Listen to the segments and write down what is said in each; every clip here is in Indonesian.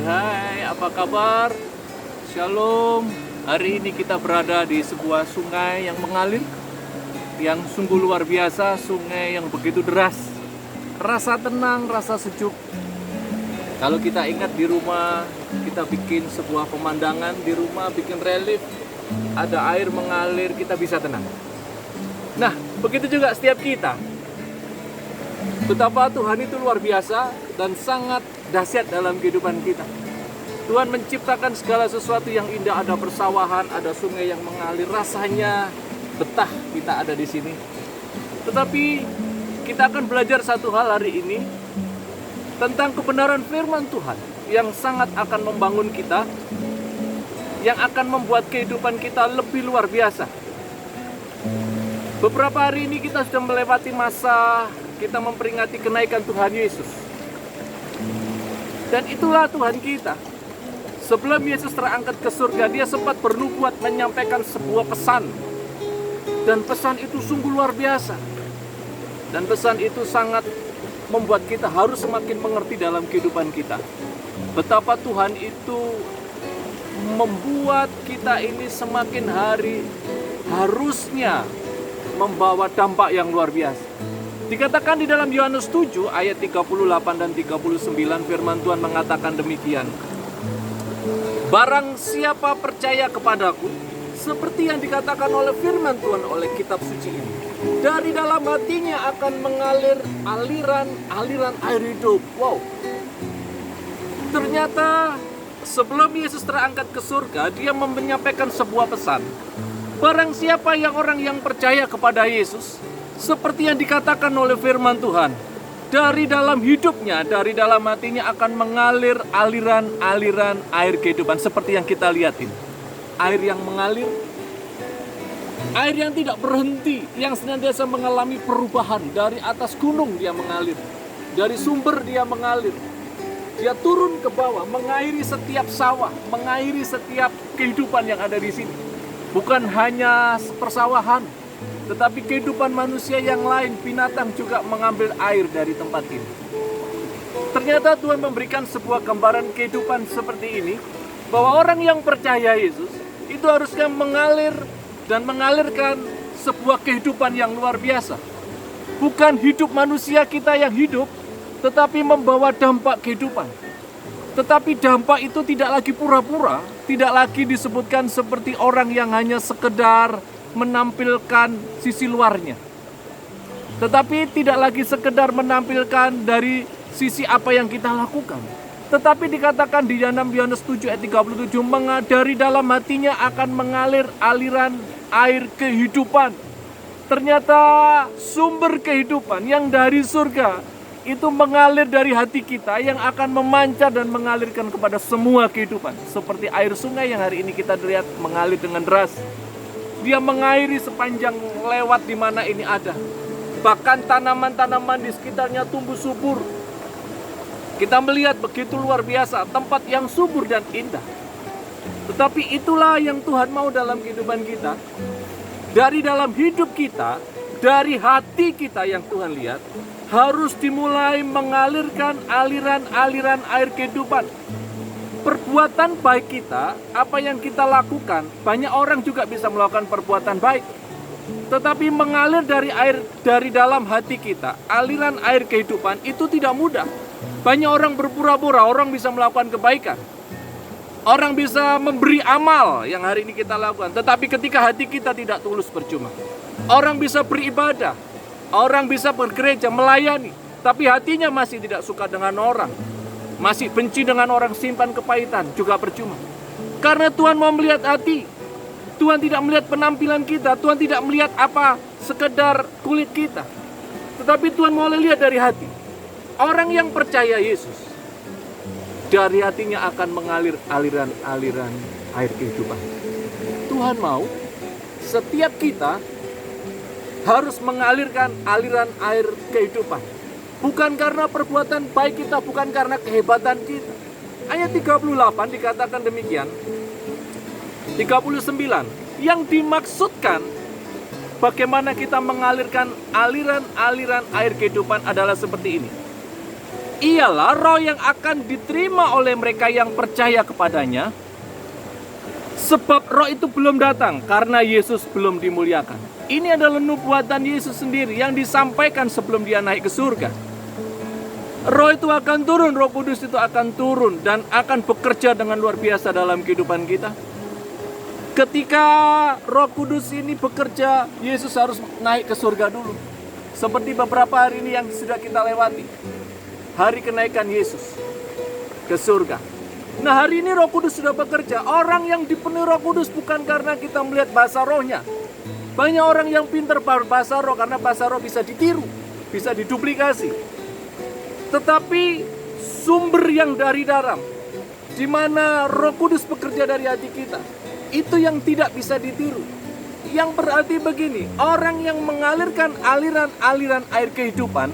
Hai, apa kabar? Shalom. Hari ini kita berada di sebuah sungai yang mengalir, yang sungguh luar biasa, sungai yang begitu deras. Rasa tenang, rasa sejuk. Kalau kita ingat di rumah, kita bikin sebuah pemandangan di rumah, bikin relief, ada air mengalir, kita bisa tenang. Nah, begitu juga setiap kita. Betapa Tuhan itu luar biasa dan sangat dahsyat dalam kehidupan kita. Tuhan menciptakan segala sesuatu yang indah, ada persawahan, ada sungai yang mengalir, rasanya betah kita ada di sini. Tetapi kita akan belajar satu hal hari ini tentang kebenaran firman Tuhan yang sangat akan membangun kita, yang akan membuat kehidupan kita lebih luar biasa. Beberapa hari ini kita sudah melewati masa kita memperingati kenaikan Tuhan Yesus. Dan itulah Tuhan kita. Sebelum Yesus terangkat ke surga, dia sempat bernubuat menyampaikan sebuah pesan. Dan pesan itu sungguh luar biasa. Dan pesan itu sangat membuat kita harus semakin mengerti dalam kehidupan kita. Betapa Tuhan itu membuat kita ini semakin hari harusnya membawa dampak yang luar biasa. Dikatakan di dalam Yohanes 7 ayat 38 dan 39 firman Tuhan mengatakan demikian. Barang siapa percaya kepadaku, seperti yang dikatakan oleh firman Tuhan oleh kitab suci ini, dari dalam hatinya akan mengalir aliran air hidup. Wow. Ternyata sebelum Yesus terangkat ke surga, dia menyampaikan sebuah pesan. Barang siapa orang yang percaya kepada Yesus, seperti yang dikatakan oleh firman Tuhan, dari dalam hidupnya, dari dalam hatinya akan mengalir aliran air kehidupan. Seperti yang kita lihat ini, air yang mengalir, air yang tidak berhenti, yang senantiasa mengalami perubahan. Dari atas gunung dia mengalir, dari sumber dia mengalir, dia turun ke bawah, mengairi setiap sawah, mengairi setiap kehidupan yang ada di sini. Bukan hanya persawahan, tetapi kehidupan manusia yang lain, binatang juga mengambil air dari tempat ini. Ternyata Tuhan memberikan sebuah gambaran kehidupan seperti ini, bahwa orang yang percaya Yesus itu harusnya mengalir dan mengalirkan sebuah kehidupan yang luar biasa. Bukan hidup manusia kita yang hidup, tetapi membawa dampak kehidupan. Tetapi dampak itu tidak lagi pura-pura, tidak lagi disebutkan seperti orang yang hanya sekedar menampilkan sisi luarnya. Tetapi tidak lagi sekedar menampilkan dari sisi apa yang kita lakukan. Tetapi dikatakan di dalam Yohanes 7 ayat 37, dari dalam hatinya akan mengalir aliran air kehidupan. Ternyata sumber kehidupan yang dari surga itu mengalir dari hati kita, yang akan memancar dan mengalirkan kepada semua kehidupan. Seperti air sungai yang hari ini kita lihat mengalir dengan deras. Dia mengairi sepanjang lewat di mana ini ada. Bahkan tanaman-tanaman di sekitarnya tumbuh subur. Kita melihat begitu luar biasa, tempat yang subur dan indah. Tetapi itulah yang Tuhan mau dalam kehidupan kita. Dari dalam hidup kita, dari hati kita yang Tuhan lihat, harus dimulai mengalirkan aliran air kehidupan. Perbuatan baik kita, apa yang kita lakukan, banyak orang juga bisa melakukan perbuatan baik. Tetapi mengalir dari dalam hati kita, aliran air kehidupan itu tidak mudah. Banyak orang berpura-pura, orang bisa melakukan kebaikan. Orang bisa memberi amal yang hari ini kita lakukan. Tetapi ketika hati kita tidak tulus, percuma. Orang bisa beribadah, orang bisa bergereja, melayani, tapi hatinya masih tidak suka dengan orang, masih benci dengan orang, simpan kepahitan, juga percuma. Karena Tuhan mau melihat hati. Tuhan tidak melihat penampilan kita, Tuhan tidak melihat apa sekedar kulit kita, tetapi Tuhan mau lihat dari hati. Orang yang percaya Yesus, dari hatinya akan mengalir aliran air kehidupan. Tuhan mau setiap kita harus mengalirkan aliran air kehidupan. Bukan karena perbuatan baik kita, bukan karena kehebatan kita, Ayat 38 dikatakan demikian. 39. Yang dimaksudkan bagaimana kita mengalirkan aliran-aliran air kehidupan adalah seperti ini. Ialah roh yang akan diterima oleh mereka yang percaya kepadanya. Sebab roh itu belum datang karena Yesus belum dimuliakan. Ini adalah nubuatan Yesus sendiri yang disampaikan sebelum dia naik ke surga. Roh itu akan turun, Roh Kudus itu akan turun dan akan bekerja dengan luar biasa dalam kehidupan kita. Ketika Roh Kudus ini bekerja, Yesus harus naik ke surga dulu. Seperti beberapa hari ini yang sudah kita lewati. Hari kenaikan Yesus ke surga. Nah, hari ini Roh Kudus sudah bekerja. Orang yang dipenuhi Roh Kudus bukan karena kita melihat bahasa rohnya. Banyak orang yang pintar bahasa roh karena bahasa roh bisa ditiru, bisa diduplikasi. Tetapi sumber yang dari dalam, di mana Roh Kudus bekerja dari hati kita, itu yang tidak bisa ditiru. Yang berarti begini, orang yang mengalirkan aliran-aliran air kehidupan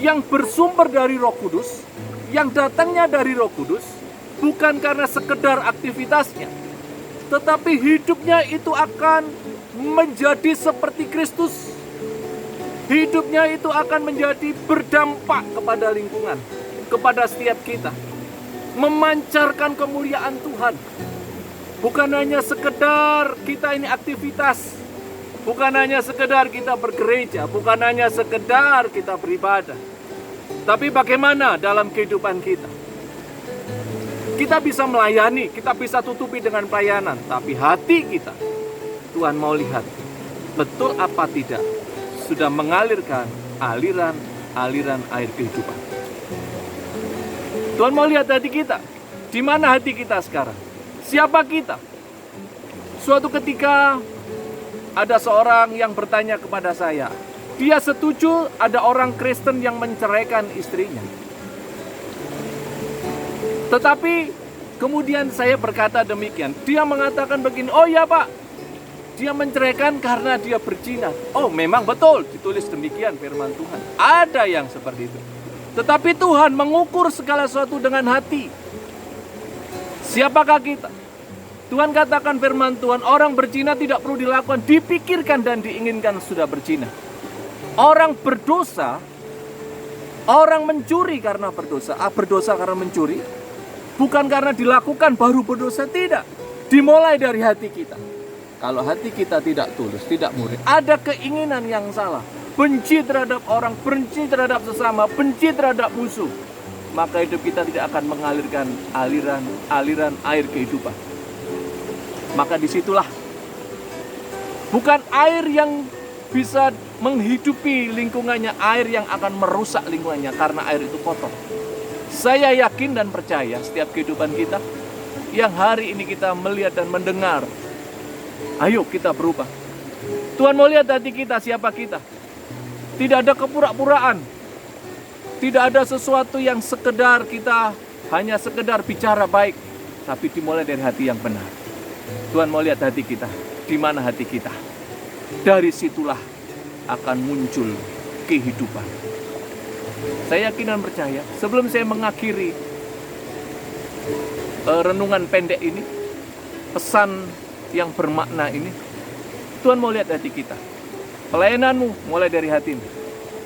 yang bersumber dari Roh Kudus, yang datangnya dari Roh Kudus, bukan karena sekedar aktivitasnya, tetapi hidupnya itu akan menjadi seperti Kristus. Hidupnya itu akan menjadi berdampak kepada lingkungan, kepada setiap kita, memancarkan kemuliaan Tuhan. Bukan hanya sekedar kita ini aktivitas, bukan hanya sekedar kita bergereja, bukan hanya sekedar kita beribadah, tapi bagaimana dalam kehidupan kita. Kita bisa melayani, kita bisa tutupi dengan pelayanan, tapi hati kita, Tuhan mau lihat betul apa tidak sudah mengalirkan aliran air kehidupan. Tuhan mau lihat hati kita. Di mana hati kita sekarang? Siapa kita? Suatu ketika ada seorang yang bertanya kepada saya, dia setuju ada orang Kristen yang menceraikan istrinya. Tetapi kemudian saya berkata demikian. Dia mengatakan begini, oh ya Pak, dia menceraikan karena dia berzina. Oh memang betul, ditulis demikian firman Tuhan. Ada yang seperti itu. Tetapi Tuhan mengukur segala sesuatu dengan hati. Siapakah kita? Tuhan katakan firman Tuhan, orang berzina tidak perlu dilakukan, dipikirkan dan diinginkan sudah berzina. Orang berdosa, orang mencuri karena berdosa. Berdosa karena mencuri, bukan karena dilakukan baru berdosa, tidak. Dimulai dari hati kita. Kalau hati kita tidak tulus, tidak murni, ada keinginan yang salah, benci terhadap orang, benci terhadap sesama, benci terhadap musuh, maka hidup kita tidak akan mengalirkan aliran air kehidupan. Maka disitulah bukan air yang bisa menghidupi lingkungannya, air yang akan merusak lingkungannya karena air itu kotor. Saya yakin dan percaya setiap kehidupan kita yang hari ini kita melihat dan mendengar, ayo kita berubah. Tuhan mau lihat hati kita, siapa kita. Tidak ada kepura-puraan. Tidak ada sesuatu yang sekedar kita hanya sekedar bicara baik, tapi dimulai dari hati yang benar. Tuhan mau lihat hati kita. Di mana hati kita? Dari situlah akan muncul kehidupan. Saya yakin dan percaya, sebelum saya mengakhiri renungan pendek ini, pesan yang bermakna ini, Tuhan mau lihat hati kita. Pelayananmu mulai dari hatimu.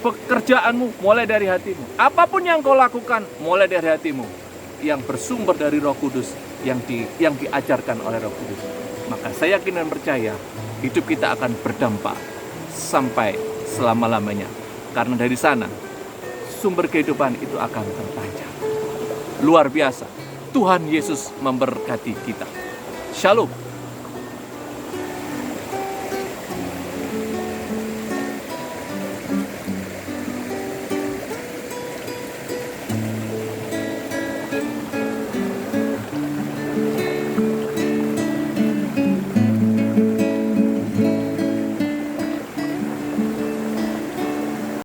Pekerjaanmu mulai dari hatimu. Apapun yang kau lakukan mulai dari hatimu, yang bersumber dari Roh Kudus, yang diajarkan oleh Roh Kudus. Maka saya yakin dan percaya hidup kita akan berdampak sampai selama-lamanya. Karena dari sana sumber kehidupan itu akan terpancar. Luar biasa. Tuhan Yesus memberkati kita. Shalom.